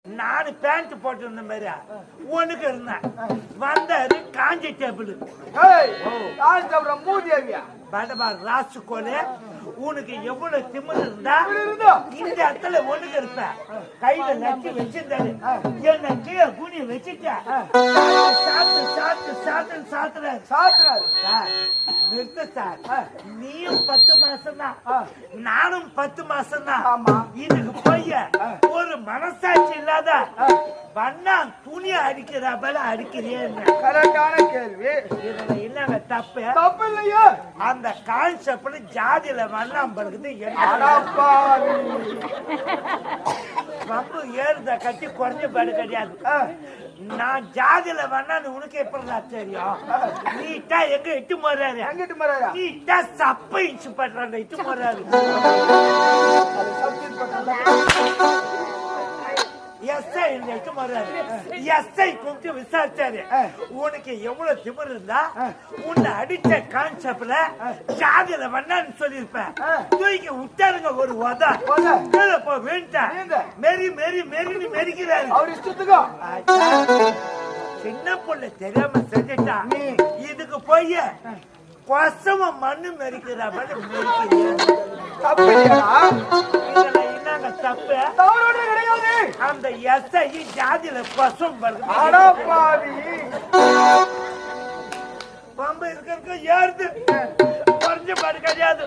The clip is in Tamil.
நாலு பேண்ட் போட்டு இருந்த மாதிரி உனக்கு இருந்தேன் வந்தாரு காஞ்சி டேபிள் படபார் ராசுகோலே உனக்கு எவ்வளவு திமிரு இருந்தா இந்த இடத்துல ஒண்ணுக்கு இருப்ப கையில நச்சு வச்சிருந்தாரு என்ன கீழே குனி வச்சுட்டேன் சாத்து சாத்து சாத்து சாத்துறாரு சாத்துறாரு சார் நிறுத்த சார் நீயும் 10 மாசம் தான் நானும் 10 மாசம் தான் இதுக்கு போய் ஒரு மனசாட்சி இல்லாத வண்ணா துணி அடிக்கிற போல அடிக்கிறேன்னு கரெக்டான கேள்வி. இதுல என்னங்க தப்பு தப்பு இல்லையா? அந்த கான்செப்ட் ஜாதியில வண்ணாம் படுக்குது ரொம்ப ஏறுத கட்டி குறைஞ்ச பாடு கிடையாது. நான் ஜாதியில வண்ணான்னு உனக்கு எப்படி தெரியும்? நீட்டா எங்க இட்டு போறாரு நீட்டா சப்ப இச்சு பண்றாங்க இட்டு போறாரு எஸ்ஐ இட்டு போறாரு எஸ்ஐ கூப்பிட்டு விசாரிச்சாரு உனக்கு எவ்வளவு திமிரு இருந்தா உன்னை அடிச்ச கான்செப்ட்ல ஜாதியில வண்ணான்னு சொல்லியிருப்பேன் தூக்கி விட்டாருங்க ஒரு உதா வேண்டாம் மெரி மெரி மெரின்னு மெரிக்கிறாரு அவர் இஷ்டத்துக்கோ சின்ன பொண்ணு தெரியாம செஞ்சுட்டா இதுக்கு போய் கொசம மண்ணு மெரிக்கிற மாதிரி என்னங்க தப்பு அந்த எஸ்ஐ ஜாதியில கொசம் பம்பு இருக்க ஏறுது குறைஞ்ச பாடு கிடையாது